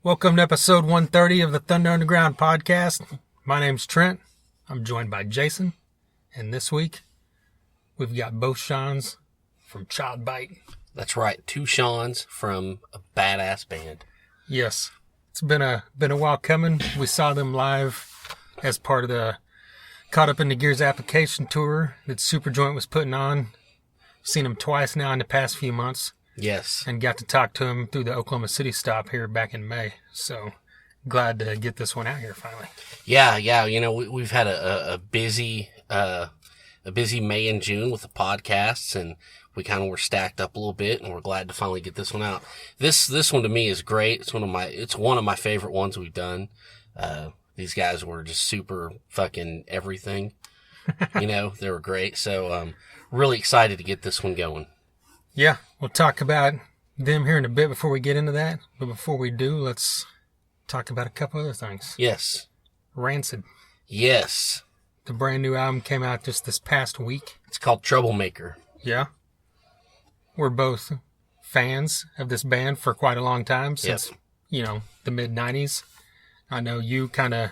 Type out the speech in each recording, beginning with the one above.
Welcome to episode 130 of the Thunder Underground podcast. My name's Trent. I'm joined by Jason. And this week, we've got both Shawns from Child Bite. That's right. Two Shawns from a badass band. Yes. It's been a while coming. We saw them live as part of the Caught Up in the Gears application tour that Superjoint was putting on. Seen them twice now in the past few months. Yes. And got to talk to him through the Oklahoma City stop here back in May. So glad to get this one out here finally. Yeah. You know, we've had a busy May and June with the podcasts, and we kind of were stacked up a little bit, and we're glad to finally get this one out. This one to me is great. It's one of my favorite ones we've done. These guys were just super fucking everything. You know, they were great. So, really excited to get this one going. Yeah, we'll talk about them here in a bit before we get into that. But before we do, let's talk about a couple other things. Yes. Rancid. Yes. The brand new album came out just this past week. It's called Troublemaker. Yeah. We're both fans of this band for quite a long time, since, the mid-90s. I know you kind of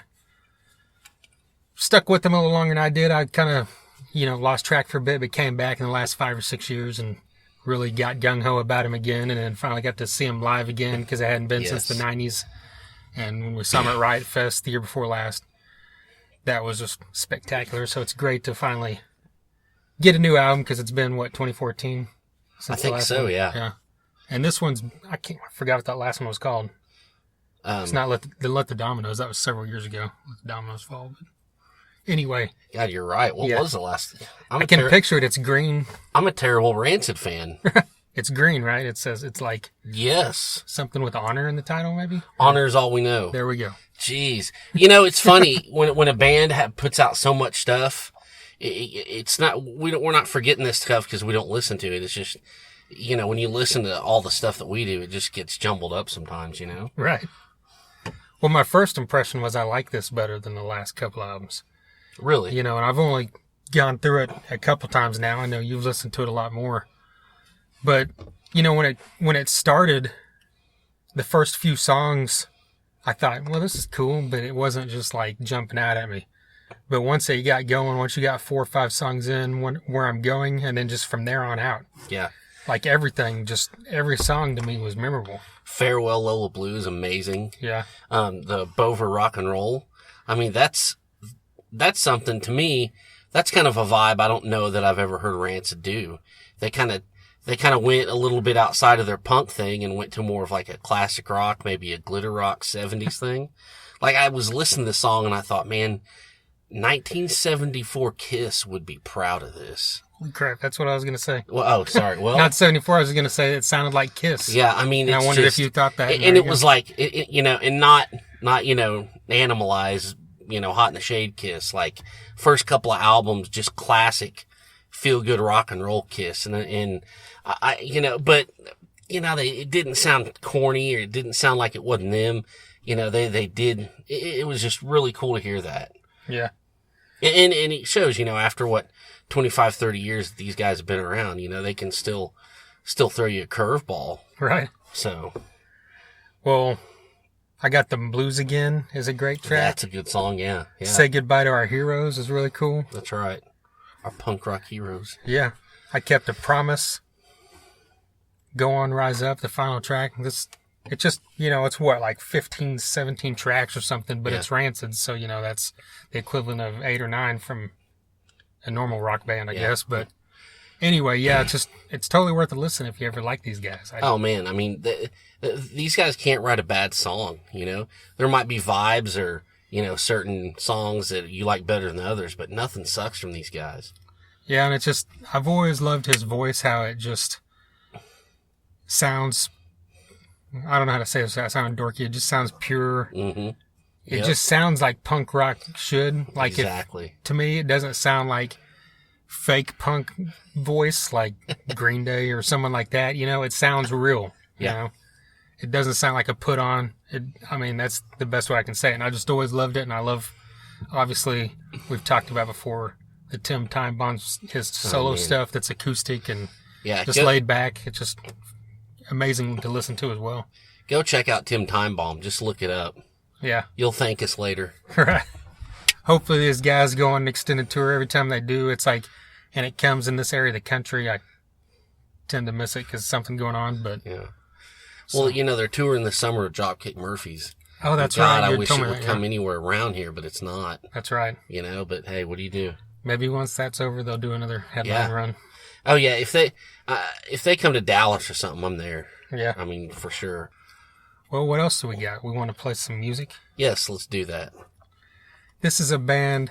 stuck with them a little longer than I did. I kind of, lost track for a bit, but came back in the last 5 or 6 years and really got gung-ho about him again, and then finally got to see him live again because I hadn't been since the 90s. And when we saw him at Riot Fest the year before last, that was just spectacular. So it's great to finally get a new album because it's been, 2014? I think so, one? yeah. Yeah. And this one's, I forgot what that last one was called. It's not Let the Dominoes. That was several years ago. Let the Dominoes Fall. But anyway. God, you're right. What was the last? I can picture it. It's green. I'm a terrible Rancid fan. It's green, right? It says it's like... Yes. Something with honor in the title, maybe? Honor is all we know. There we go. Jeez. It's funny when a band puts out so much stuff, it's not, we're not forgetting this stuff because we don't listen to it. It's just, when you listen to all the stuff that we do, it just gets jumbled up sometimes, Right. Well, my first impression was I like this better than the last couple albums. Really? And I've only gone through it a couple times now. I know you've listened to it a lot more. But, when it started, the first few songs, I thought, well, this is cool, but it wasn't just like jumping out at me. But once they got going, once you got 4 or 5 songs in, where I'm going, and then just from there on out. Yeah. Like everything, just every song to me was memorable. Farewell Lola Blue is amazing. Yeah. The Bover Rock and Roll. I mean, that's something to me. That's kind of a vibe I don't know that I've ever heard Rancid do. They kind of went a little bit outside of their punk thing and went to more of like a classic rock, maybe a glitter rock 70s thing. Like I was listening to the song and I thought, man, 1974 Kiss would be proud of this. Holy crap, that's what I was going to say. Well, sorry. Well, not 74, I was going to say it sounded like Kiss. Yeah, I mean, and I wondered if you thought that. And it was like, and not animalize, Hot in the Shade Kiss. Like, first couple of albums, just classic, feel-good rock and roll Kiss. And but, it didn't sound corny, or it didn't sound like it wasn't them. They did, it was just really cool to hear that. Yeah. And it shows, after 25, 30 years that these guys have been around, they can still throw you a curveball. Right. So. Well, I Got Them Blues Again is a great track. That's a good song, yeah. Say Goodbye to Our Heroes is really cool. That's right. Our punk rock heroes. Yeah. I Kept a Promise. Go On, Rise Up, the final track. It's just, it's like 15, 17 tracks or something, but it's Rancid, so, that's the equivalent of 8 or 9 from a normal rock band, I guess. But anyway, it's totally worth a listen if you ever like these guys. Oh, man, I mean, these guys can't write a bad song, There might be vibes or, certain songs that you like better than others, but nothing sucks from these guys. Yeah, and it's just, I've always loved his voice, how it just sounds... I don't know how to say this. It sounds dorky. It just sounds pure. Mm-hmm. It just sounds like punk rock should. Like exactly. To me, it doesn't sound like fake punk voice like Green Day or someone like that. It sounds real. It doesn't sound like a put on. That's the best way I can say it. And I just always loved it. And I love, obviously, we've talked about before, the Tim Time Bomb's, his solo stuff that's acoustic and just laid back. It's just amazing to listen to as well. Go check out Tim Timebomb. Just look it up. Yeah. You'll thank us later. Right. Hopefully these guys go on an extended tour. Every time they do, it's like, and it comes in this area of the country, I tend to miss it because something going on. But yeah. Well, they're touring the summer of Dropkick Murphys. Oh, that's God, right. I wish it would come anywhere around here, but it's not. That's right. But hey, what do you do? Maybe once that's over, they'll do another headline run. Oh yeah, if they come to Dallas or something, I'm there. Yeah. I mean, for sure. Well, what else do we got? We want to play some music? Yes, let's do that. This is a band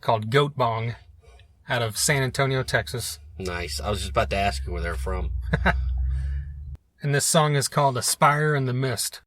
called Goat Bong out of San Antonio, Texas. Nice. I was just about to ask you where they're from. And this song is called Aspire in the Mist.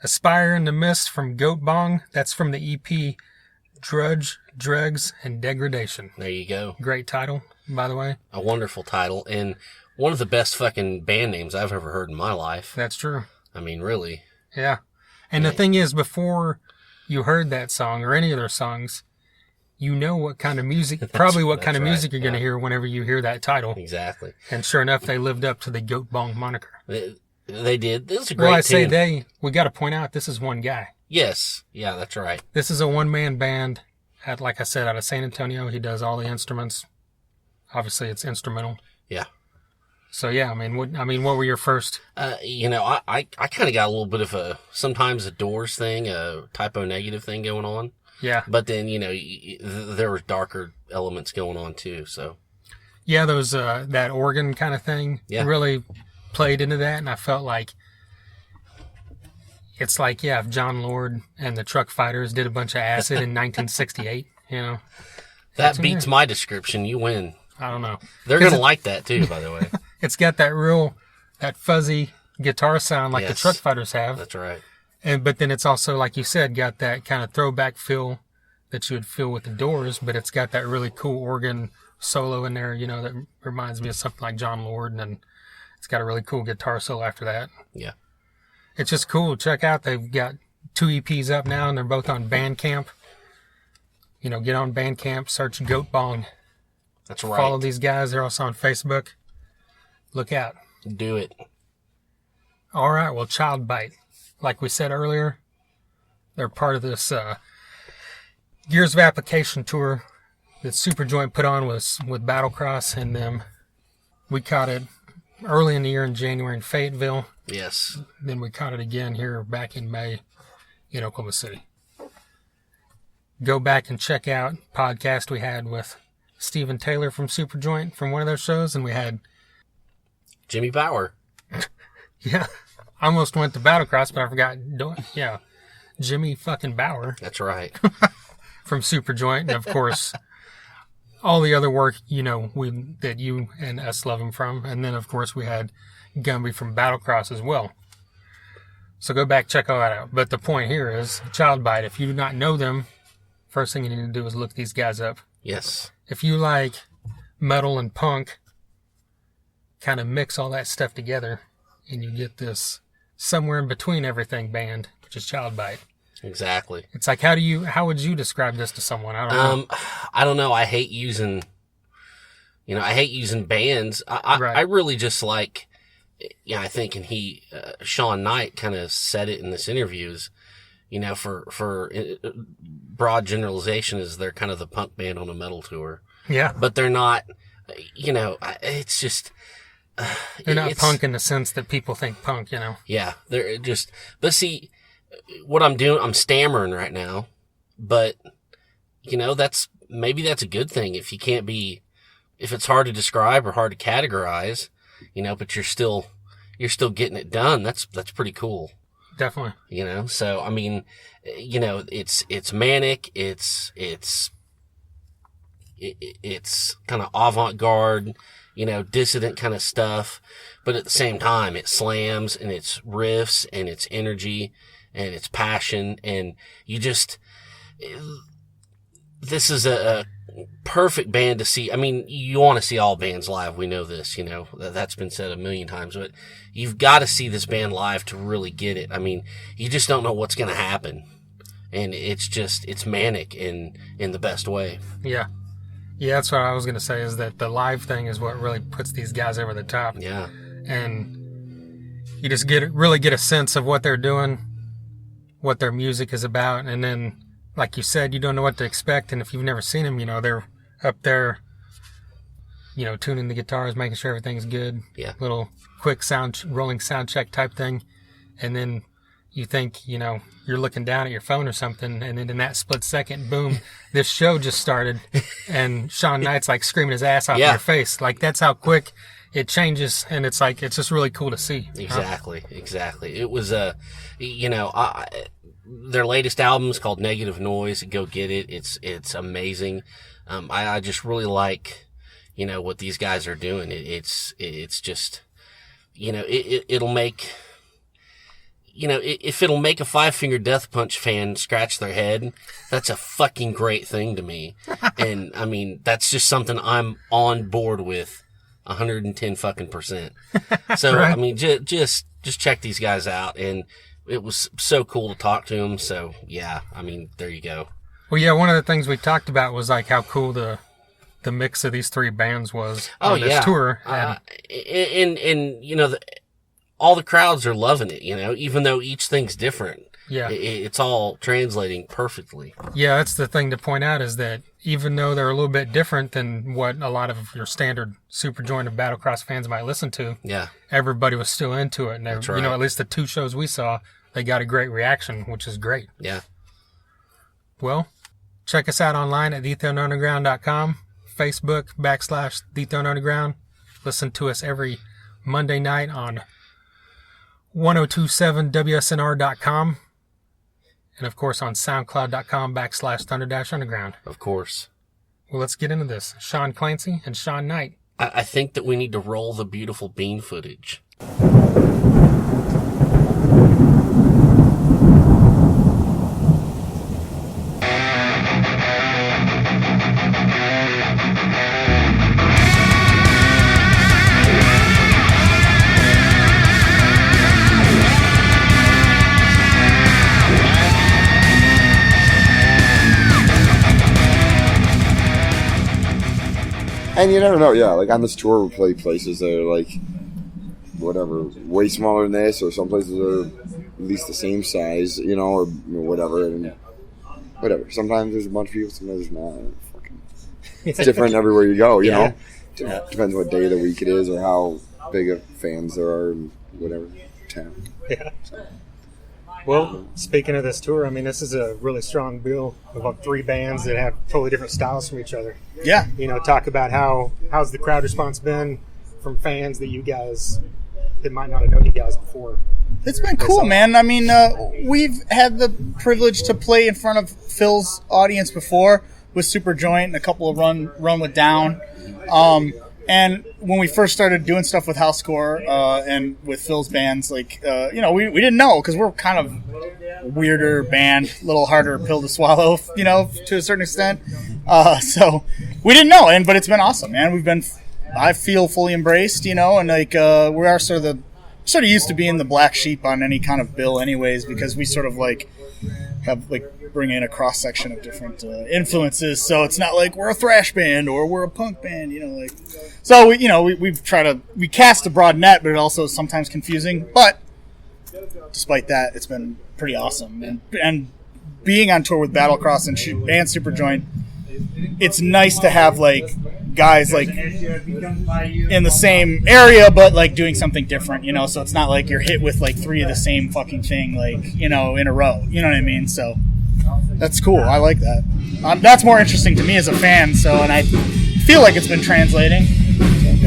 Aspire in the Mist from Goat Bong. That's from the EP Drudge, Dregs, and Degradation. There you go. Great title, by the way. A wonderful title, and one of the best fucking band names I've ever heard in my life. That's true. I mean, really. Yeah. And the thing is, before you heard that song or any of their songs, you know what kind of music, probably what kind of music you're going to hear whenever you hear that title. Exactly. And sure enough, they lived up to the Goat Bong moniker. They did. This is a great Well, I tune. say we got to point out, this is one guy. Yes. Yeah, that's right. This is a one-man band, like I said, out of San Antonio. He does all the instruments. Obviously, it's instrumental. Yeah. So, yeah, I mean, what were your first? I kind of got a little bit of sometimes a Doors thing, a typo negative thing going on. Yeah. But then, there were darker elements going on too, so. Yeah, those, that organ kind of thing really played into that, and I felt like it's like, if John Lord and the Truck Fighters did a bunch of acid in 1968, That beats my description. You win. I don't know. They're going to like that too, by the way. It's got that fuzzy guitar sound like the Truck Fighters have. That's right. But then it's also, like you said, got that kind of throwback feel that you would feel with the Doors, but it's got that really cool organ solo in there, that reminds me of something like John Lord, and it's got a really cool guitar solo after that. Yeah. It's just cool. Check out, they've got 2 EPs up now, and they're both on Bandcamp. Get on Bandcamp, search Goat Bong. That's right. Follow these guys. They're also on Facebook. Look out. Do it. All right. Well, Child Bite. Like we said earlier, they're part of this Gears of Application tour that Superjoint put on with Battlecross and them. We caught it early in the year in January in Fayetteville. Yes. Then we caught it again here back in May in Oklahoma City. Go back and check out podcast we had with Steven Taylor from Superjoint from one of their shows, and we had Jimmy Bauer. I almost went to Battlecross, but I forgot. Jimmy fucking Bauer. That's right. From Superjoint, and of course, all the other work, that you and us love him from. And then, of course, we had Gumby from Battlecross as well. So go back, check all that out. But the point here is, Child Bite, if you do not know them, first thing you need to do is look these guys up. Yes. If you like metal and punk, kind of mix all that stuff together, and you get this somewhere in between everything band, which is Child Bite. Exactly. It's like, how would you describe this to someone? I don't know. I don't know. I hate using bands. I really just like, I think, and Shawn Knight kind of said it in this interview, is, for broad generalization, is they're kind of the punk band on a metal tour. Yeah. But they're not, it's just, they're not punk in the sense that people think punk, Yeah. They're just, but see, what I'm doing, I'm stammering right now, but maybe that's a good thing if it's hard to describe or hard to categorize, but you're still getting it done. That's pretty cool. Definitely. So, I mean, it's manic. It's kind of avant-garde, dissident kind of stuff, but at the same time, it slams and it's riffs and it's energy and it's passion, and this is a perfect band to see. I mean, you want to see all bands live. We know this, that's been said a million times, but you've got to see this band live to really get it. I mean, you just don't know what's going to happen. And it's manic in the best way. Yeah. Yeah, that's what I was going to say, is that the live thing is what really puts these guys over the top. Yeah. And you just really get a sense of what they're doing, what their music is about, and then, like you said, you don't know what to expect, and if you've never seen them, they're up there, tuning the guitars, making sure everything's good. Yeah. Little quick rolling sound check type thing, and then you think, you're looking down at your phone or something, and then in that split second, boom, this show just started, and Shawn Knight's like screaming his ass off in your face. Like, that's how quick it changes, and it's just really cool to see. Exactly. It was, their latest album is called Negative Noise. Go get it. It's amazing. I just really like, what these guys are doing. It's just, it'll make, if it'll make a Five Finger Death Punch fan scratch their head, that's a fucking great thing to me. And I mean, that's just something I'm on board with 110 fucking %. So, right. I mean, just check these guys out. And it was so cool to talk to them. So yeah, I mean, there you go. Well, yeah, one of the things we talked about was like how cool the mix of these three bands was on this tour. And all the crowds are loving it, even though each thing's different. Yeah. It's all translating perfectly. Yeah, that's the thing to point out is that even though they're a little bit different than what a lot of your standard Superjoint of Battlecross fans might listen to, yeah, everybody was still into it. And that's right. At least the two shows we saw, they got a great reaction, which is great. Yeah. Well, check us out online at TheThroneUnderground.com, Facebook /TheThroneUnderground. Listen to us every Monday night on 1027WSNR.com. And of course on SoundCloud.com /Thunder-Underground. Of course. Well, let's get into this. Shawn Clancy and Shawn Knight. I think that we need to roll the beautiful bean footage. And you never know, yeah. Like on this tour, we play places that are like, whatever, way smaller than this, or some places are at least the same size, or whatever. And whatever. Sometimes there's a bunch of people, sometimes there's not. It's different everywhere you go, you know. Depends what day of the week it is, or how big of fans there are, in whatever town. Yeah. Well, speaking of this tour, I mean, this is a really strong bill of three bands that have totally different styles from each other. Yeah. Talk about how's the crowd response been from fans that you guys that might not have known you guys before. It's been cool, man. I mean, we've had the privilege to play in front of Phil's audience before with Superjoint and a couple of Run With Down. And when we first started doing stuff with Housecore and with Phil's bands, we didn't know because we're kind of a weirder band, a little harder pill to swallow, to a certain extent. So we didn't know, but it's been awesome, man. I feel fully embraced, and we are sort of used to being the black sheep on any kind of bill, anyways, because we sort of bring in a cross section of different influences. So it's not like we're a thrash band or we're a punk band, So we cast a broad net, but it also is sometimes confusing. But despite that, it's been pretty awesome. And being on tour with Battlecross and Superjoint, it's nice to have guys in the same area, but doing something different, So it's not like you're hit with three of the same fucking thing, in a row. You know what I mean? So that's cool. I like that. That's more interesting to me as a fan. And I feel like it's been translating.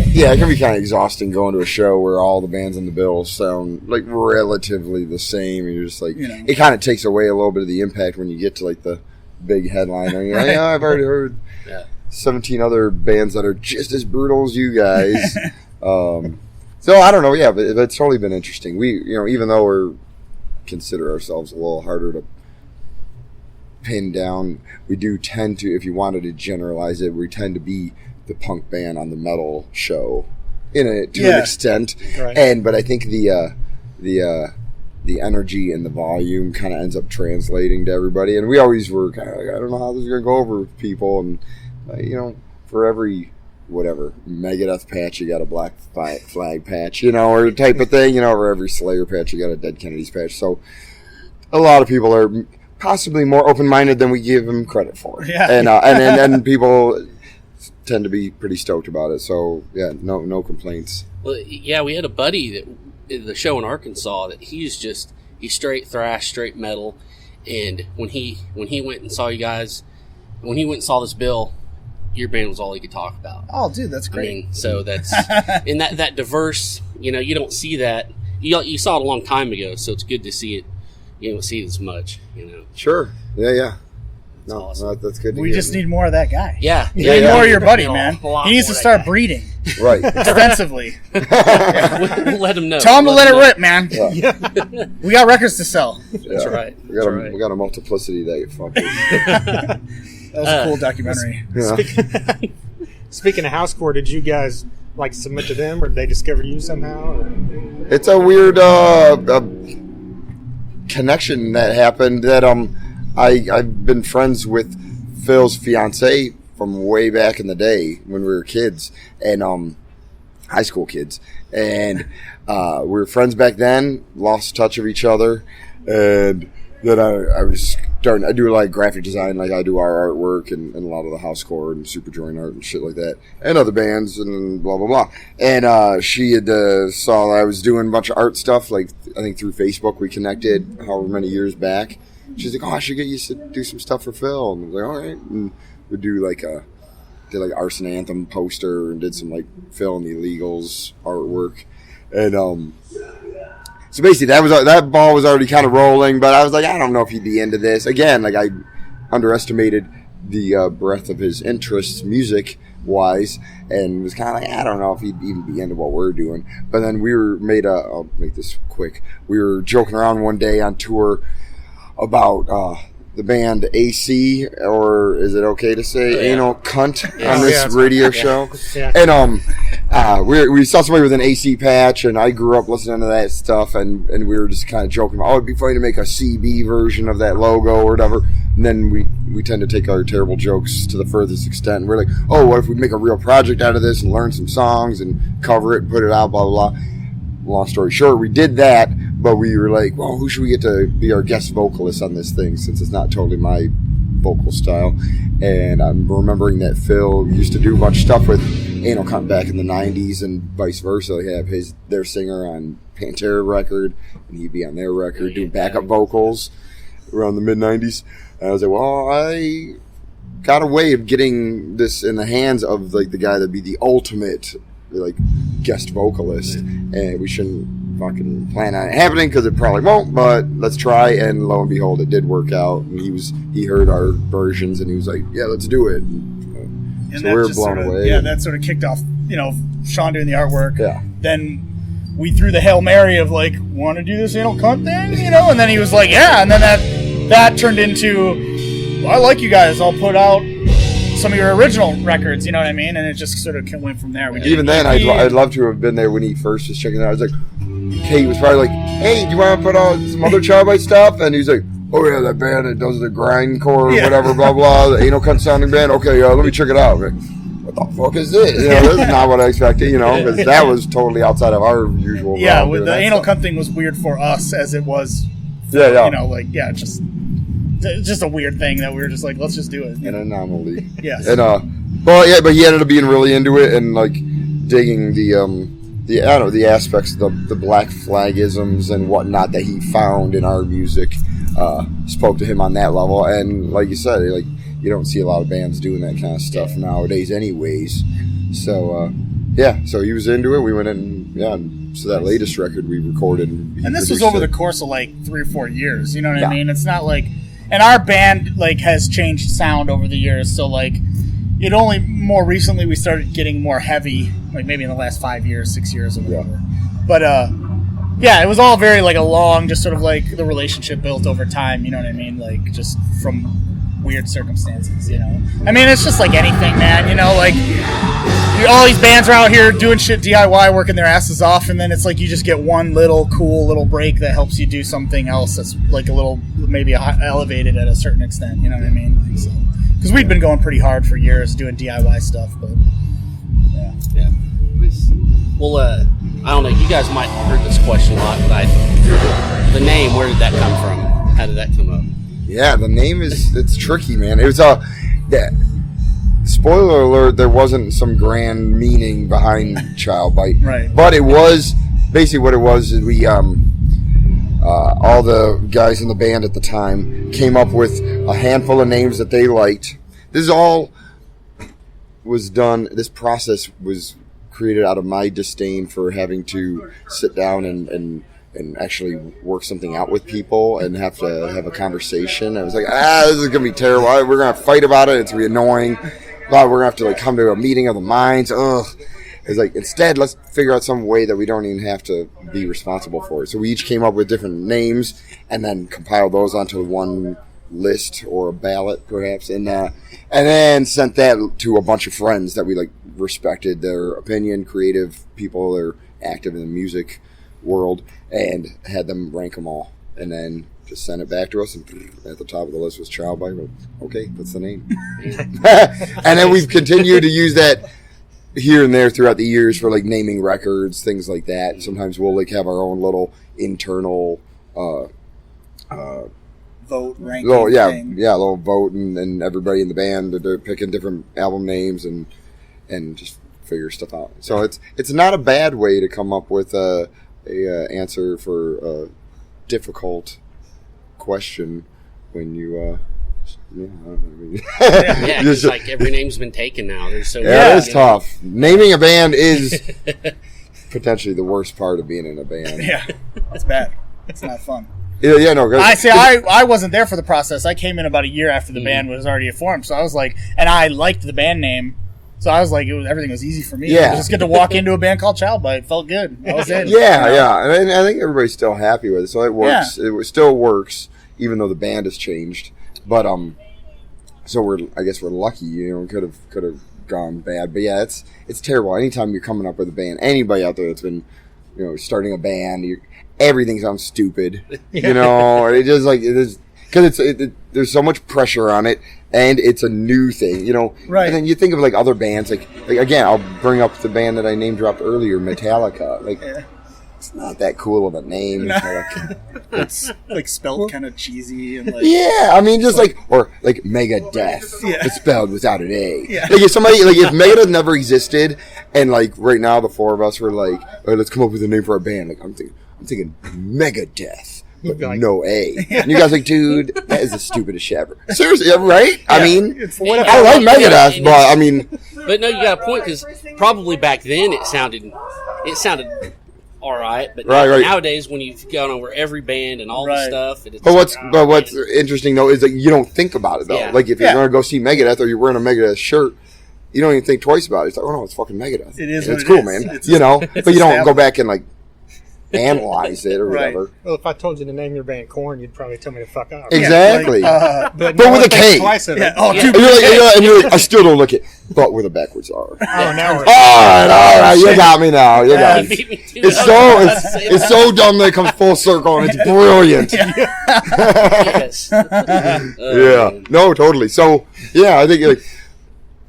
Yeah, it can be kind of exhausting going to a show where all the bands on the bill sound relatively the same. You're just it kind of takes away a little bit of the impact when you get to the big headliner. You're like, I've already heard 17 other bands that are just as brutal as you guys. So I don't know. Yeah, but it's totally been interesting. We, even though we're consider ourselves a little harder to pin down, we do tend to, if you wanted to generalize it, we tend to be the punk band on the metal show to an extent. Right. But I think the energy and the volume kind of ends up translating to everybody. And we always were kind of I don't know how this is going to go over with people. And, for every, Megadeth patch, you got a black flag patch, or type of thing. For every Slayer patch, you got a Dead Kennedys patch. So a lot of people are possibly more open-minded than we give them credit for. Yeah. And people tend to be pretty stoked about it. So, yeah, no complaints. Well, yeah, we had a buddy that the show in Arkansas that he's straight thrash, straight metal. And when he went and saw you guys, when he went and saw this bill, your band was all he could talk about. Oh, dude, that's great. I mean, so that's in that diverse. You don't see that. You saw it a long time ago, so it's good to see it. You don't see it as much. Sure. Yeah. That's awesome. That's good to We hear. just need more of that guy. Yeah. We need more of your buddy, man. He needs to start breeding. Right. Extensively. We'll let him know. Tell him to let it rip, man. Yeah. We got records to sell. That's right. We got a multiplicity that fuckers. That was a cool documentary. Yeah. Speaking of housecore, did you guys like submit to them, or did they discover you somehow? Or? It's a weird connection that happened. That I've been friends with Phil's fiance from way back in the day when we were kids and high school kids, and we were friends back then. Lost touch of each other, and then I was starting. I do like graphic design, like I do our artwork and a lot of the housecore and super joint art and shit like that, and other bands and blah blah blah. And she had saw I was doing a bunch of art stuff, like I think through Facebook we connected however many years back. She's like, "Oh, I should get you to do some stuff for Phil." And I was like, "All right." And we did like Arson Anthem poster and did some like Phil and the Illegals artwork, and so basically that ball was already kind of rolling, but I was like, I don't know if he'd be into this. Again, like I underestimated the breadth of his interests music wise, and was kind of like, I don't know if he'd even be into what we're doing. But then I'll make this quick. We were joking around one day on tour about the band AC, or is it okay to say anal cunt on this radio show? Yeah. And we saw somebody with an AC patch, and I grew up listening to that stuff, and we were just kind of joking about, it'd be funny to make a CB version of that logo or whatever. And then we tend to take our terrible jokes to the furthest extent. And we're like, oh, what if we make a real project out of this and learn some songs and cover it and put it out, blah, blah, blah. Long story short, we did that, but we were like, well, who should we get to be our guest vocalist on this thing, since it's not totally my vocal style. And I'm remembering that Phil used to do a bunch of stuff with Anal Cunt back in the 90s and vice versa. They have their singer on Pantera record, and he'd be on their record doing backup vocals around the mid-90s. And I was like, well, I got a way of getting this in the hands of like the guy that'd be the ultimate like guest vocalist, and we shouldn't fucking plan on it happening because it probably won't, but let's try. And lo and behold, it did work out, and he heard our versions and he was like, yeah, let's do it. And so we were blown away. Yeah, that sort of kicked off, Shawn doing the artwork. Yeah. Then we threw the Hail Mary of like, want to do this anal cunt thing, and then he was like, yeah, and then that turned into, well, I like you guys, I'll put out some of your original records, you know what I mean? And it just sort of went from there. Even then, I'd love to have been there when he first was checking it out. I was like, Kate was probably like, hey, do you want to put out some other Child Bite stuff? And he's like, oh yeah, that band that does the grindcore, whatever, blah, blah, the anal cunt sounding band. Okay, let me check it out. Like, what the fuck is this? This is not what I expected, because that was totally outside of our usual. Yeah, with the anal cunt thing was weird for us as it was, just a weird thing that we were just like, let's just do it. An anomaly. Yes. And but he ended up being really into it and like digging the aspects of the Black Flagisms and whatnot that he found in our music. Spoke to him on that level, and like you said, like you don't see a lot of bands doing that kind of stuff nowadays, anyways. So so he was into it. We went in, and so that latest record we recorded, and this was over the course of like 3 or 4 years. You know what I mean? It's not like. And our band like has changed sound over the years, so like it only more recently we started getting more heavy, like maybe in the last 5 years, 6 years or whatever. But it was all very like a long, just sort of like the relationship built over time, you know what I mean? Like just from weird circumstances, I mean, it's just like anything, man, like all these bands are out here doing shit DIY, working their asses off, and then it's like you just get one little cool little break that helps you do something else that's like a little maybe elevated at a certain extent, you know what I mean? Like, so, because we'd been going pretty hard for years doing DIY stuff, but yeah. Well, I don't know. You guys might have heard this question a lot, but the name, where did that come from? How did that come up? Yeah, the name it's tricky, man. It was spoiler alert, there wasn't some grand meaning behind Child Bite. Right. But it was, basically what it was is we, all the guys in the band at the time came up with a handful of names that they liked. This all was done, this process was created out of my disdain for having to sit down and and actually work something out with people and have to have a conversation. I was like, this is gonna be terrible. We're gonna fight about it. It's gonna be annoying. But we're gonna have to like come to a meeting of the minds. Ugh. It's like, instead, let's figure out some way that we don't even have to be responsible for it. So we each came up with different names and then compiled those onto one list or a ballot, perhaps, and then sent that to a bunch of friends that we like respected their opinion, creative people that are active in the music world, and had them rank them all, and then just sent it back to us. And at the top of the list was Child Bite. Okay, that's the name. And then we've continued to use that here and there throughout the years for like naming records, things like that. Sometimes we'll like have our own little internal vote ranking. Little vote, and everybody in the band, they're picking different album names and just figure stuff out. So it's not a bad way to come up with a answer for a difficult question when you it's like every name's been taken now. There's so it's tough. Naming a band is potentially the worst part of being in a band. Yeah, it's bad. It's not fun. Yeah, no. I wasn't there for the process. I came in about a year after the band was already formed, so I was like, and I liked the band name, so I was like, everything was easy for me. Yeah, just get to walk into a band called Child Bite. It felt good. I was in. Yeah, and I think everybody's still happy with it, so it works. Yeah. It still works, even though the band has changed. But so I guess we're lucky. Could have gone bad, but yeah, it's terrible. Anytime you're coming up with a band, anybody out there that's been starting a band, everything sounds stupid. It just like it is, because there's so much pressure on it, and it's a new thing. Right. And then you think of like other bands, like again, I'll bring up the band that I name dropped earlier, Metallica. It's not that cool of a name. No. It's like spelled kind of cheesy and like. Yeah, I mean, just or Megadeth. Yeah. It's spelled without an A. Yeah. Like if Megadeth never existed, and like right now the four of us were like, all right, let's come up with a name for our band. Like I'm thinking Megadeth, but no A. And you guys are like, dude, that is the stupidest shit ever. Seriously, right? Yeah. I mean, I like Megadeth, but I mean. But no, you got a point, because probably back then it sounded all right, but nowadays when you've gone over every band and all the stuff, but what's interesting though is that you don't think about it though. Yeah. Like if you're going to go see Megadeth or you're wearing a Megadeth shirt, you don't even think twice about it. It's like, oh no, it's fucking Megadeth. It is. It's cool, man. But you don't go back and like analyze it or whatever. Well, if I told you to name your band Korn, you'd probably tell me to fuck off. Exactly. But with a K. Twice of it. And you're like, I still don't like it. But with a backwards R. Oh, now we're all right. You got me now. You got me. It's so dumb that it comes full circle, and it's brilliant. Yes. Yeah. No, totally. So yeah, I think like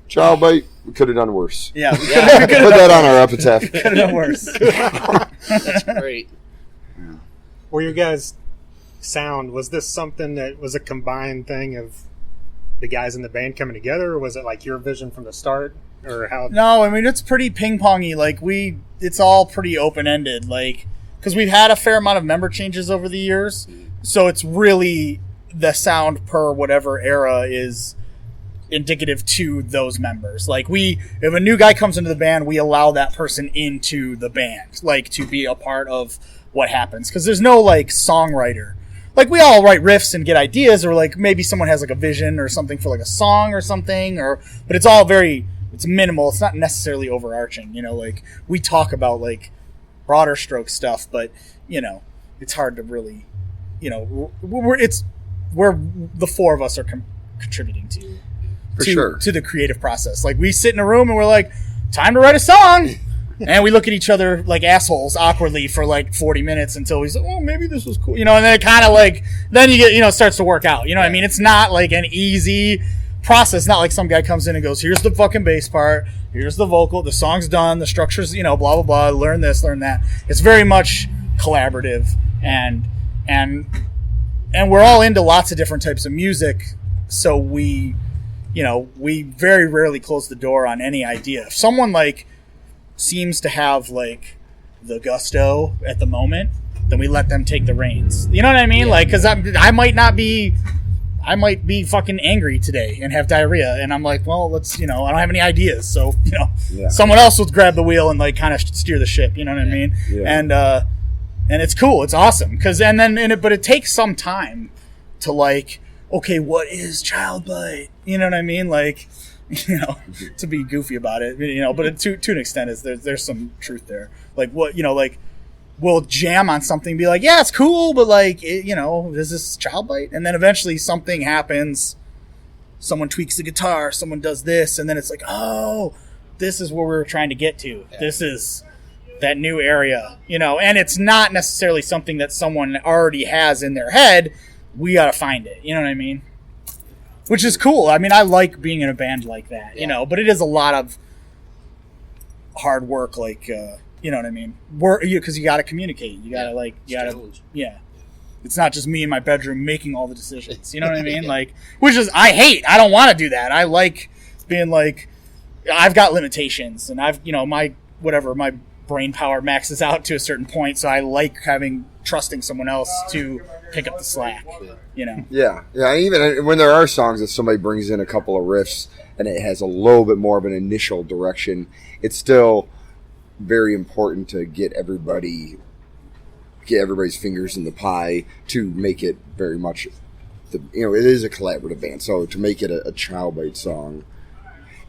Child Bite, we could have done worse. Yeah. Put that on our epitaph. Could have done worse. That's great. Well, your guys' sound, was this something that was a combined thing of the guys in the band coming together, or was it like your vision from the start, or how? No, I mean, it's pretty ping-pongy. Like it's all pretty open-ended. Like, because we've had a fair amount of member changes over the years, so it's really the sound per whatever era is indicative to those members. Like if a new guy comes into the band, we allow that person into the band, like to be a part of what happens. Because there's no like songwriter. Like we all write riffs and get ideas, or like maybe someone has like a vision or something for like a song or something, but it's all it's minimal. It's not necessarily overarching. Like we talk about like broader stroke stuff, but it's hard to really, where the four of us are contributing to. To the creative process. Like we sit in a room and we're like, time to write a song. And we look at each other like assholes awkwardly for like 40 minutes until we say, oh, maybe this was cool. And then it kind of like, then you get, it starts to work out. What I mean? It's not like an easy process. Not like some guy comes in and goes, here's the fucking bass part. Here's the vocal. The song's done. The structure's, blah, blah, blah. Learn this, learn that. It's very much collaborative and we're all into lots of different types of music. So we very rarely close the door on any idea. If someone like seems to have like the gusto at the moment, then we let them take the reins. You know what I mean? Yeah. Like, cause I might be fucking angry today and have diarrhea. And I'm like, well, let's, I don't have any ideas. So, someone else will grab the wheel and like kind of steer the ship. You know what I mean? Yeah. And it's cool. It's awesome. But it takes some time to like, okay, what is child bite? You know what I mean? Like, you know, to be goofy about it, you know, but to an extent there's some truth there. Like what, you know, like we'll jam on something and be like, yeah, it's cool, but like, you know, is this child bite? And then eventually something happens. Someone tweaks the guitar, someone does this, and then it's like, oh, this is where we were trying to get to. Yeah. This is that new area, you know, and it's not necessarily something that someone already has in their head. We got to find it. You know what I mean? Which is cool. I mean, I like being in a band like that, you know, but it is a lot of hard work, like, you know what I mean? Because you got to communicate. You got to, yeah. It's not just me in my bedroom making all the decisions. You know what I mean? Like, which is, I hate. I don't want to do that. I like being like, I've got limitations, and I've, you know, my brain power maxes out to a certain point, so I like trusting someone else to pick up the slack, you know? Yeah. Even when there are songs that somebody brings in a couple of riffs and it has a little bit more of an initial direction, it's still very important to get everybody's fingers in the pie to make it very much, it is a collaborative band, so to make it a child bite song,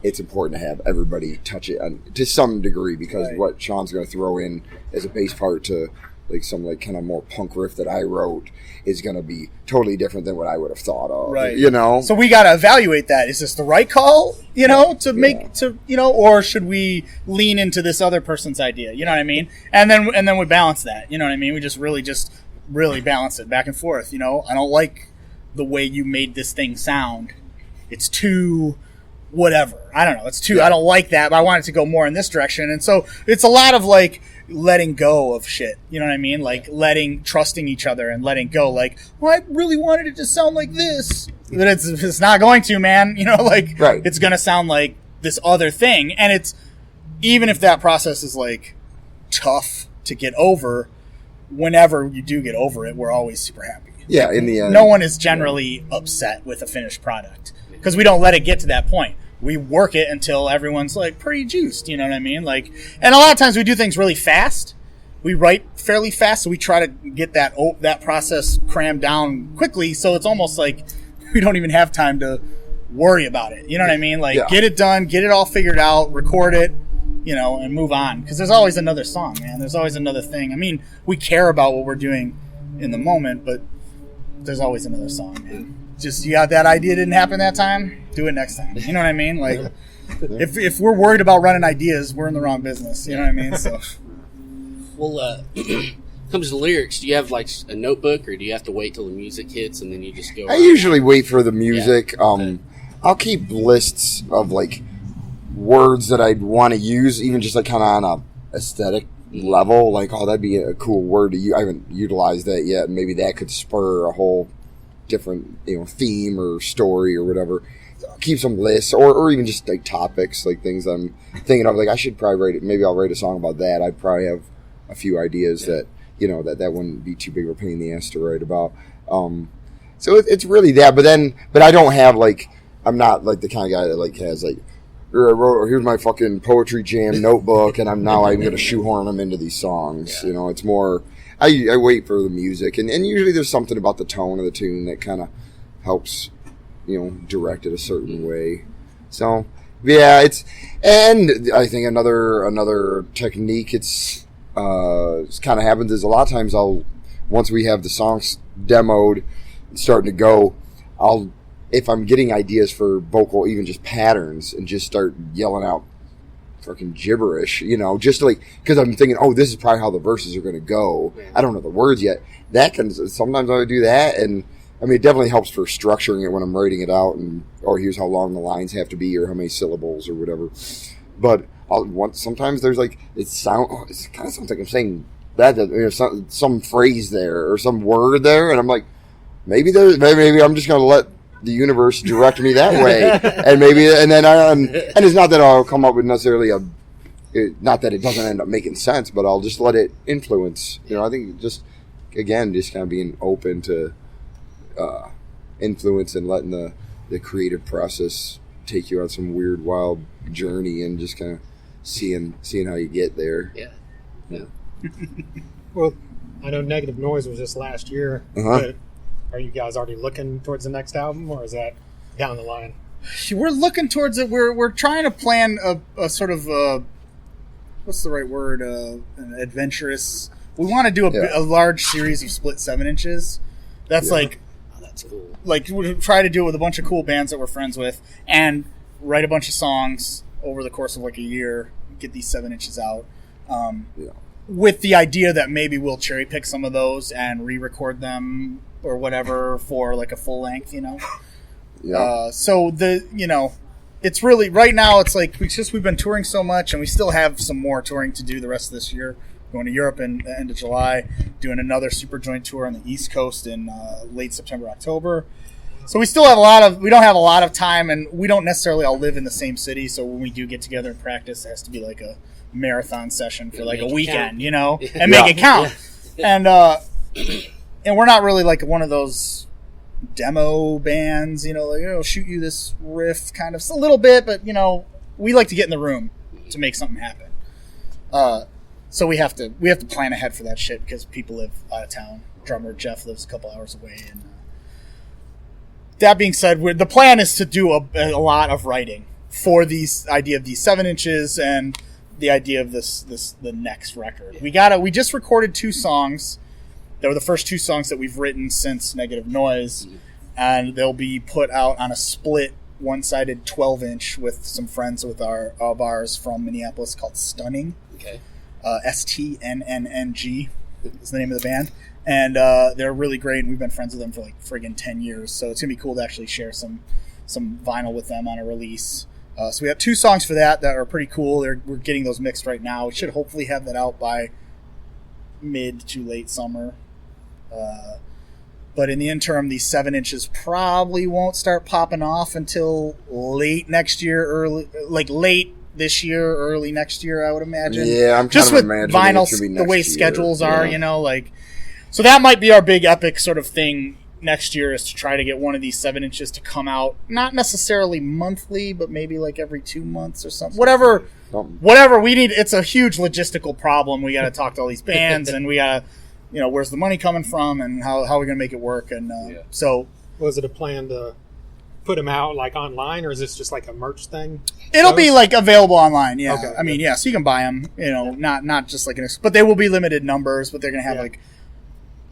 it's important to have everybody touch it to some degree, because what Shawn's going to throw in as a bass part to like some like kind of more punk riff that I wrote is going to be totally different than what I would have thought of. Right. You know? So we got to evaluate that. Is this the right call, you know, or should we lean into this other person's idea? You know what I mean? And then we balance that. You know what I mean? We just really balance it back and forth. You know, I don't like the way you made this thing sound. It's too whatever. I don't know. It's too, I don't like that, but I want it to go more in this direction. And so it's a lot of like letting go of shit. You know what I mean? Like trusting each other and letting go. Like, well, I really wanted it to sound like this, but it's not going to, man. You know, like It's going to sound like this other thing. And it's, even if that process is like tough to get over, whenever you do get over it, we're always super happy. Yeah. In the end, no one is generally upset with a finished product, because we don't let it get to that point. We work it until everyone's like pretty juiced, you know what I mean? Like, and a lot of times we do things really fast. We write fairly fast, so we try to get that process crammed down quickly. So it's almost like we don't even have time to worry about it. You know what I mean? Like, Get it done, get it all figured out, record it, you know, and move on. Because there's always another song, man. There's always another thing. I mean, we care about what we're doing in the moment, but there's always another song, man. Just, you got that idea, didn't happen that time, do it next time. You know what I mean? Like, if we're worried about running ideas, we're in the wrong business. You know what I mean? So, well, comes to lyrics, do you have like a notebook, or do you have to wait till the music hits and then you just go? I usually wait for the music. Yeah. I'll keep lists of like words that I'd want to use, even just like kind of on a aesthetic level. Like, oh, that'd be a cool word to use. I haven't utilized that yet, and maybe that could spur a whole different, theme or story or whatever. Keep some lists, or even just like topics, like things I'm thinking of. Like, I should probably write it. Maybe I'll write a song about that. I'd probably have a few ideas that that wouldn't be too big of a pain in the ass to write about. So it's really that. But I don't have like, I'm not like the kind of guy that like has like, here's my fucking poetry jam notebook, and I'm going to shoehorn them into these songs. Yeah. It's more. I wait for the music, and usually there's something about the tone of the tune that kind of helps, direct it a certain way. So, yeah, and I think another technique it's kind of happens is a lot of times once we have the songs demoed and starting to go, if I'm getting ideas for vocal, even just patterns, and just start yelling out fucking gibberish, just like, because I'm thinking, oh, this is probably how the verses are going to go. I don't know the words yet. Sometimes I would do that, and I mean, it definitely helps for structuring it when I'm writing it out, or here's how long the lines have to be, or how many syllables, or whatever. But sometimes there's like, it kind of sounds like I'm saying that, some phrase there, or some word there, and I'm like, maybe I'm just going to let the universe direct me that way, and it's not that I'll come up with necessarily not that it doesn't end up making sense, but I'll just let it influence. I think just kind of being open to influence and letting the creative process take you on some weird, wild journey, and just kind of seeing how you get there. Yeah. Well, I know Negative Noise was just last year, but are you guys already looking towards the next album, or is that down the line? We're looking towards it. We're trying to plan a sort of what's the right word? An adventurous. We want to do a large series of split 7-inches. That's like, oh, that's cool. Like we try to do it with a bunch of cool bands that we're friends with, and write a bunch of songs over the course of like a year. Get these 7-inches out. With the idea that maybe we'll cherry pick some of those and re-record them or whatever for like a full length, so it's really right now. It's like we've been touring so much, and we still have some more touring to do the rest of this year. Going to Europe in the end of July, doing another Super Joint tour on the East Coast in late September, October. So we still have we don't have a lot of time, and we don't necessarily all live in the same city. So when we do get together and practice, it has to be like a marathon session for like a weekend, and make it count. Yeah. And we're not really like one of those demo bands, shoot you this riff kind of a little bit, but we like to get in the room to make something happen. So we have to plan ahead for that shit because people live out of town. Drummer Jeff lives a couple hours away, and that being said, the plan is to do a lot of writing for these idea of these 7-inches and the idea of the next record. We just recorded 2 songs. They were the first 2 songs that we've written since Negative Noise, and they'll be put out on a split one-sided 12-inch with some friends of ours from Minneapolis called Stunning. Okay. STNNNG is the name of the band, and they're really great, and we've been friends with them for like friggin' 10 years. So it's gonna be cool to actually share some vinyl with them on a release. So we have 2 songs for that are pretty cool. We're getting those mixed right now. We should hopefully have that out by mid to late summer. But in the interim, these 7-inches probably won't start popping off until late next year, late this year, early next year, I would imagine. Yeah, I'm just with vinyl, the way schedules are, So that might be our big epic sort of thing next year, is to try to get one of these 7-inches to come out, not necessarily monthly, but maybe like every 2 months or something. Whatever we need. It's a huge logistical problem. We got to talk to all these bands, and we got to, where's the money coming from, and how are we going to make it work? And so, was it a plan to put them out like online, or is this just like a merch thing? It'll be like available online. Yeah, okay, I mean, so you can buy them. Not just like but they will be limited numbers. But they're going to have like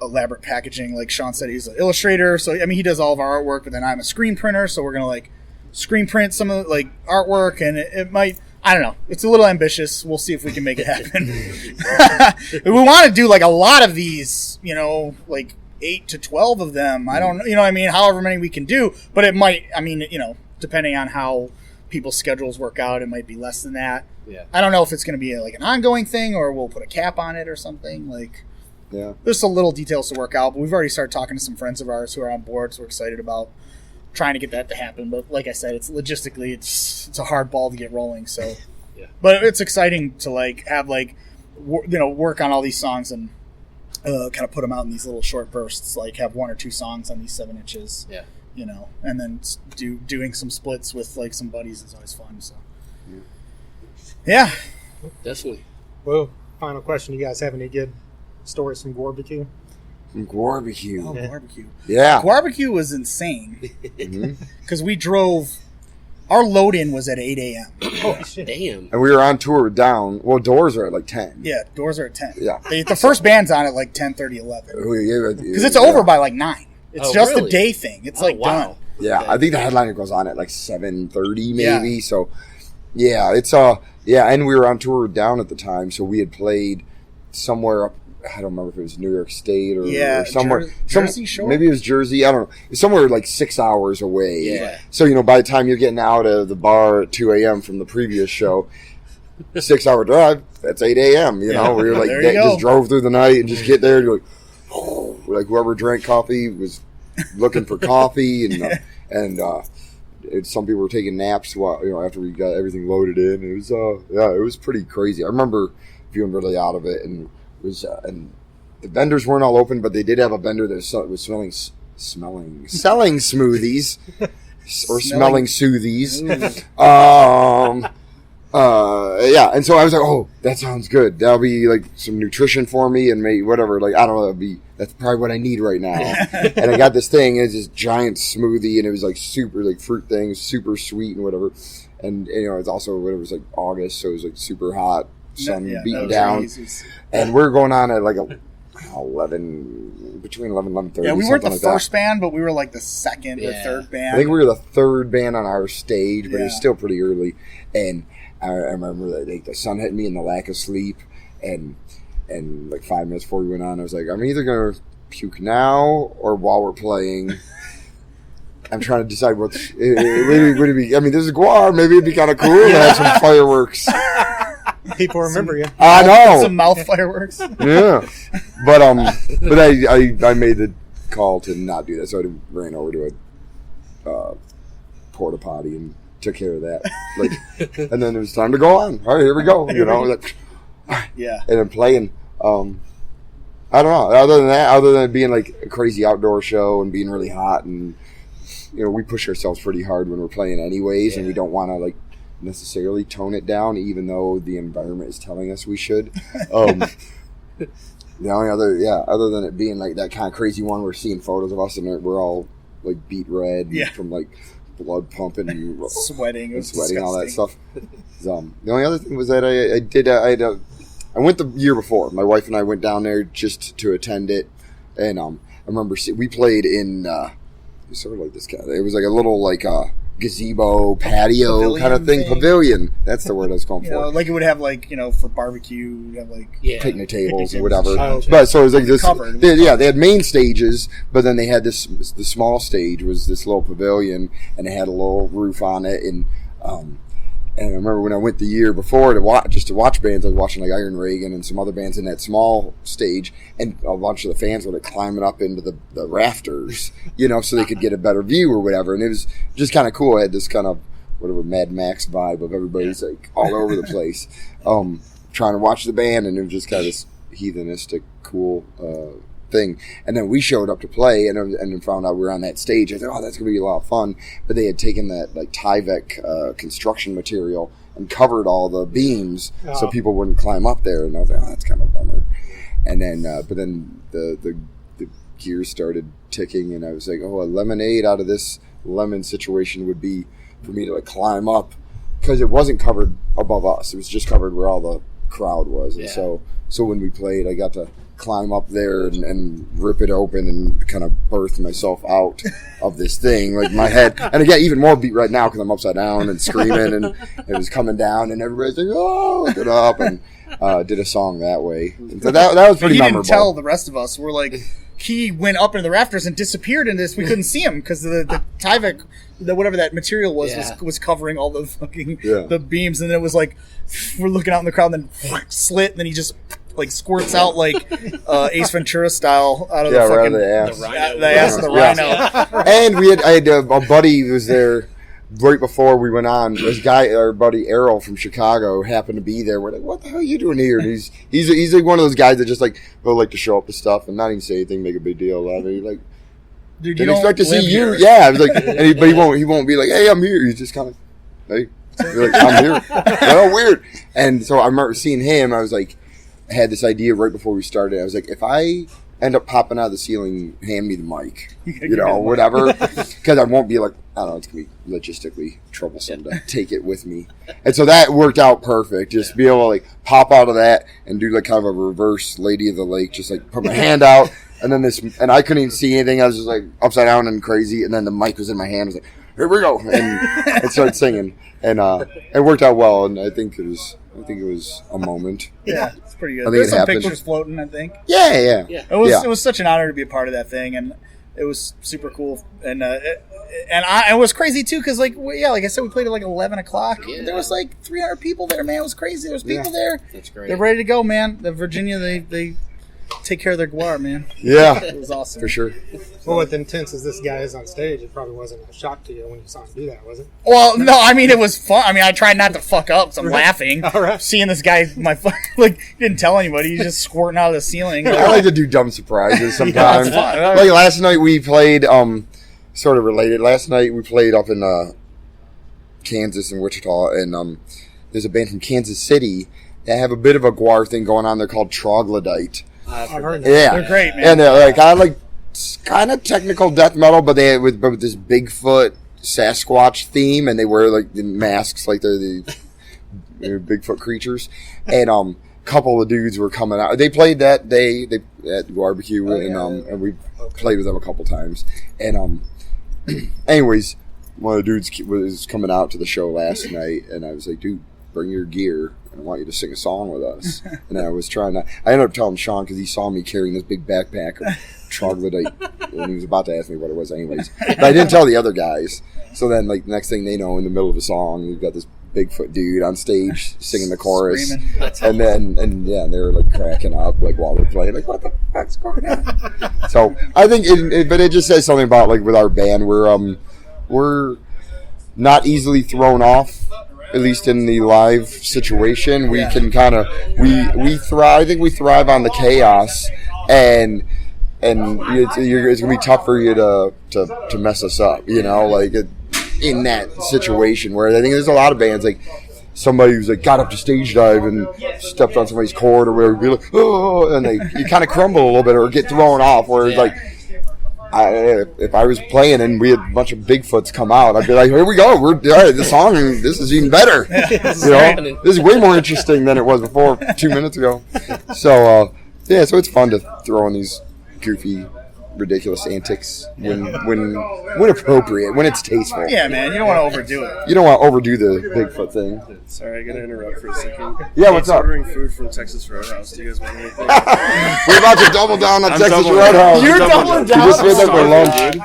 elaborate packaging. Like Shawn said, he's an illustrator, so he does all of our artwork. But then I'm a screen printer, so we're going to like screen print some of the artwork, and it might. I don't know. It's a little ambitious. We'll see if we can make it happen. We want to do like a lot of these. Like 8 to 12 of them. I don't know. However many we can do, but it might. Depending on how people's schedules work out, it might be less than that. Yeah. I don't know if it's going to be like an ongoing thing, or we'll put a cap on it or something. There's some little details to work out, but we've already started talking to some friends of ours who are on board, so we're excited about trying to get that to happen. But like I said, it's logistically it's a hard ball to get rolling. So, but it's exciting to have work on all these songs and kind of put them out in these little short bursts. Like have 1 or 2 songs on these 7-inches. Yeah. And then doing some splits with like some buddies is always fun. So, yeah, definitely. Well, final question: you guys have any good stories from Barbecue? From Barbecue. Oh, Barbecue. Yeah. Barbecue was insane. Because we drove, our load-in was at 8 a.m. Oh, damn. And we were on tour down, doors are at like 10. Yeah, doors are at 10. Yeah. The first band's on at like 10:30, 11. Because it's over by like 9. It's just a day thing. It's done. Yeah, I think the headliner goes on at like 7:30 maybe. Yeah. So, yeah, it's and we were on tour down at the time, so we had played somewhere up. I don't remember if it was New York State or somewhere. Jersey Shore? Maybe it was Jersey. I don't know. It's somewhere like 6 hours away. Yeah. So, by the time you're getting out of the bar at 2 a.m. from the previous show, 6-hour drive, that's 8 a.m., We were like, just drove through the night and just get there. And like whoever drank coffee was looking for coffee. And some people were taking naps while, after we got everything loaded in. It was, it was pretty crazy. I remember feeling really out of it, and and the vendors weren't all open, but they did have a vendor that was selling smoothies or smelling soothies. And so I was like, oh, that sounds good. That'll be like some nutrition for me and maybe whatever. Like, I don't know, that's probably what I need right now. And I got this thing, it's this giant smoothie, and it was like super, like fruit thing, super sweet and whatever. And it's also, whatever, it was like August, so it was like super hot, sun beating down. Easy. And we're going on at like 11, between 11 and 11:30. Yeah, we weren't the first band, but we were like the second or third band. I think we were the third band on our stage, but it was still pretty early. And I remember that like, the sun hit me and the lack of sleep, and like 5 minutes before we went on, I was like, I'm either gonna puke now or while we're playing. I'm trying to decide would it be. I mean, this is Guar. Maybe it'd be kind of cool to have some fireworks. People remember you. I know. Some mouth fireworks. Yeah, but I made the call to not do that, so I ran over to a porta potty and took care of that. Like, and then it was time to go on. All right, here we go. Like, yeah. And then playing. I don't know. Other than it being like a crazy outdoor show and being really hot, and we push ourselves pretty hard when we're playing anyways, and we don't want to like necessarily tone it down, even though the environment is telling us we should. The only other than it being like that kind of crazy one, we're seeing photos of us and we're all like beat red from like blood pumping and sweating, all that stuff. The only other thing was that I went the year before. My wife and I went down there just to attend it, and I remember we played in sort of like this kind of. It was like a little like gazebo patio kind of thing. Pavilion. That's the word I was going for. Like it would have like for barbecue, you have like picnic tables or whatever. But so it was like this. They had main stages, but then they had the small stage was this little pavilion, and it had a little roof on it, and I remember when I went the year before to watch bands, I was watching like Iron Reagan and some other bands in that small stage, and a bunch of the fans were like climbing up into the rafters, so they could get a better view or whatever. And it was just kind of cool. I had this kind of whatever Mad Max vibe of everybody's like all over the place, trying to watch the band, and it was just kind of this heathenistic, cool thing. And then we showed up to play and found out we were on that stage. I thought, oh, that's gonna be a lot of fun. But they had taken that like Tyvek construction material and covered all the beams so people wouldn't climb up there. And I was like, oh, that's kind of a bummer. And then but then the gears started ticking, and I was like, oh, a lemonade out of this lemon situation would be for me to like climb up, because it wasn't covered above us. It was just covered where all the crowd was. And so when we played, I got to climb up there and rip it open and kind of birth myself out of this thing. Like my head, and I get even more beat right now because I'm upside down and screaming, and it was coming down, and everybody's like, oh, get up, and did a song that way. And so that was pretty memorable. He didn't tell the rest of us. We're like, he went up into the rafters and disappeared in this. We couldn't see him because the Tyvek, whatever that material was covering all the fucking the beams, and then it was like we're looking out in the crowd, and then slit, and then he just like squirts out like Ace Ventura style out of the fucking the ass of the rhino. And I had a buddy who was there right before we went on. This guy, our buddy Errol from Chicago, happened to be there. We're like, what the hell are you doing here? And he's like one of those guys that just like like to show up to stuff and not even say anything, make a big deal out of it. Like, dude, didn't expect to see you. Yeah, I was like, but he won't be like, hey, I'm here. He's just kind of, hey, you're like, I'm here. Oh, weird. And so I remember seeing him. I was like, I had this idea right before we started. I was like, if I end up popping out of the ceiling, hand me the mic, whatever, because I won't be like, I don't know, it's gonna be logistically troublesome to take it with me. And so that worked out perfect. Just be able to like pop out of that and do like kind of a reverse Lady of the Lake, just like put my hand out, and then and I couldn't even see anything. I was just like upside down and crazy, and then the mic was in my hand. I was like, here we go, and started singing, and it worked out well. And I think it was a moment. Yeah, it's pretty good. There's some pictures floating, I think. Yeah. It was such an honor to be a part of that thing, and it was super cool. And it was crazy too, because like I said, we played at like 11 o'clock. Yeah. There was like 300 people there, man. It was crazy. There was people there. That's great. They're ready to go, man. The Virginia, they take care of their guar, man. Yeah, it was awesome for sure. Well, with intense as this guy is on stage, it probably wasn't a shock to you when you saw him do that, was it? Well, no, I mean it was fun. I mean, I tried not to fuck up, so I'm laughing. All right. Seeing this guy, like didn't tell anybody. He's just squirting out of the ceiling. I like to do dumb surprises sometimes. Like last night we played, sort of related. Last night we played up in Kansas and Wichita, and there's a band from Kansas City that have a bit of a guar thing going on. They're called Troglodyte. I've heard that. Yeah, They're great, man. And they're kind of technical death metal, but they with this Bigfoot Sasquatch theme, and they wear like the masks like they're Bigfoot creatures. And a couple of dudes were coming out. They played that day at barbecue, and we played with them a couple times. And anyways, one of the dudes was coming out to the show last night, and I was like, dude, bring your gear. I want you to sing a song with us. And I was trying to, I ended up telling Shawn because he saw me carrying this big backpack of troglodyte, and he was about to ask me what it was anyways. But I didn't tell the other guys. So then, like, the next thing they know, in the middle of a song, we've got this Bigfoot dude on stage singing the chorus. And they were like cracking up, like, while we're playing, like, what the fuck's going on? So I think, but it just says something about, like, with our band, we're not easily thrown off. At least in the live situation, we can kind of we thrive. I think we thrive on the chaos, and it's gonna be tough for you to mess us up. You know, like in that situation where I think there's a lot of bands like somebody who's like got up to stage dive and stepped on somebody's cord or whatever, be like, oh, and you kind of crumble a little bit or get thrown off. Where it's like. If I was playing and we had a bunch of Bigfoots come out, I'd be like, here we go. We're the song. This is even better. This is way more interesting than it was before 2 minutes ago. So, so it's fun to throw in these goofy, ridiculous antics when appropriate, when it's tasteful. Yeah, man. You don't want to overdo it. You don't want to overdo the Bigfoot thing. Sorry, I gotta interrupt for a second. Yeah, what's up? Ordering food from Texas Roadhouse. Do you guys want anything? We're about to double down on Texas Roadhouse. You're doubling down? We just went there for lunch.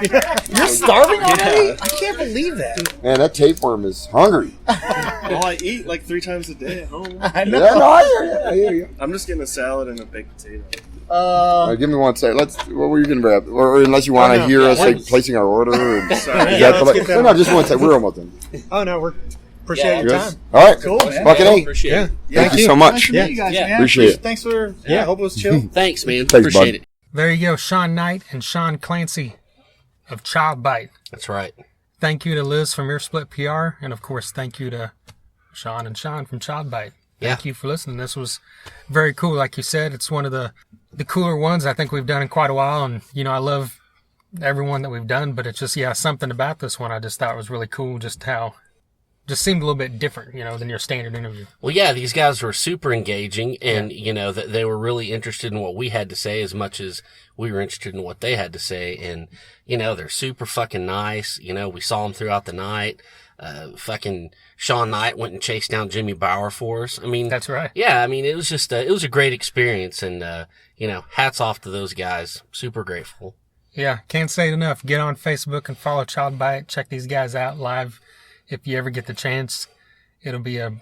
You're starving already? I can't believe that. Man, that tapeworm is hungry. Well, I eat like 3 times a day at home. I know. Yeah, no, I hear you. I'm just getting a salad and a baked potato. All right, give me 1 second. What were you going to grab? Or unless you want to hear us like placing our order. Sorry. Let's get that. No, just 1 second. We're almost done. Oh no, we're appreciate your time. All right. Cool, man. Fucking A. Appreciate it. Thank you so much. Nice to meet you guys, man. Appreciate it. Thanks for. I hope it was chill. Thanks, man. Thanks, Appreciate bud. it. There you go, Shawn Knight and Shawn Clancy of Child Bite. That's right. Thank you to Liz from Ear Split PR, and of course, thank you to Shawn and Shawn from Child Bite. Thank you for listening. This was very cool. Like you said, it's one of the cooler ones I think we've done in quite a while, and I love everyone that we've done, but it's just something about this one I just thought was really cool. Just seemed a little bit different, than your standard interview. Well, yeah, these guys were super engaging, and they were really interested in what we had to say as much as we were interested in what they had to say. And they're super fucking nice. We saw them throughout the night. Fucking Shawn Knight went and chased down Jimmy Bauer for us. I mean, That's right. Yeah, I mean, it was just it was a great experience, and hats off to those guys. Super grateful. Yeah, can't say it enough. Get on Facebook and follow Child Bite. Check these guys out live if you ever get the chance. It'll be a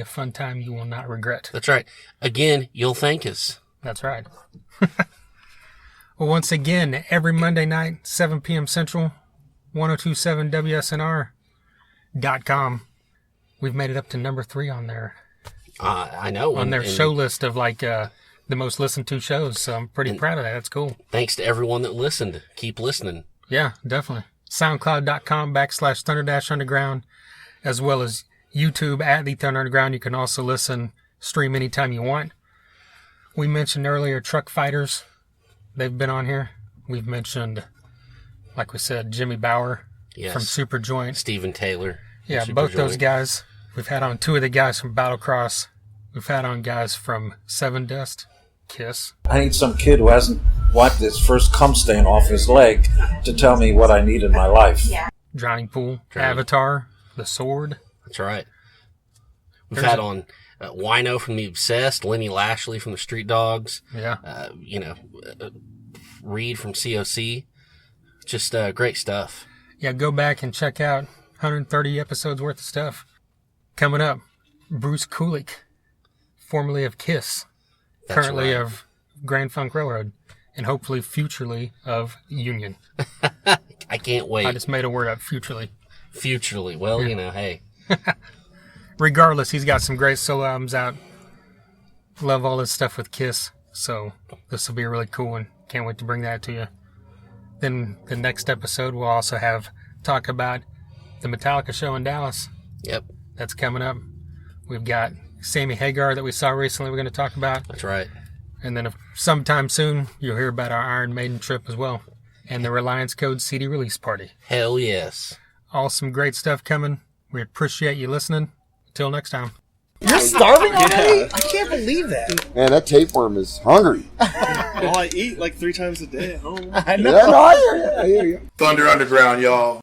fun time you will not regret. That's right. Again, you'll thank us. That's right. Well, once again, every Monday night, 7 p.m. Central, 1027 WSNR.com. We've made it up to number 3 on there. I know. On their show list of the most listened to shows. So I'm pretty proud of that. That's cool. Thanks to everyone that listened. Keep listening. Yeah, definitely. SoundCloud.com/Thunder-Underground, as well as YouTube at the Thunder Underground. You can also stream anytime you want. We mentioned earlier Truck Fighters. They've been on here. We've mentioned, like we said, Jimmy Bauer from Super Joint. Steven Taylor. Yeah, both those guys. We've had on 2 of the guys from Battlecross. We've had on guys from Seven Dust, Kiss. I need some kid who hasn't wiped his first cum stain off his leg to tell me what I need in my life. Drowning Pool, Avatar, The Sword. That's right. We've had on Wino from The Obsessed, Lenny Lashley from the Street Dogs. Yeah. Reed from COC. Just great stuff. Yeah, go back and check out 130 episodes worth of stuff. Coming up, Bruce Kulick, formerly of Kiss, currently of Grand Funk Railroad, and hopefully futurely of Union. I can't wait. I just made a word up, futurely. Futurely. Well, hey. Regardless, he's got some great solo albums out. Love all his stuff with Kiss, so this will be a really cool one. Can't wait to bring that to you. Then the next episode, we'll also talk about the Metallica show in Dallas. Yep. That's coming up. We've got Sammy Hagar that we saw recently we're going to talk about. That's right. And then sometime soon, you'll hear about our Iron Maiden trip as well. And the Reliance Code CD release party. Hell yes. All some great stuff coming. We appreciate you listening. Until next time. You're starving already? I can't believe that. Man, that tapeworm is hungry. All I eat like 3 times a day at home. I know. Yeah, no, I hear you. Thunder Underground, y'all.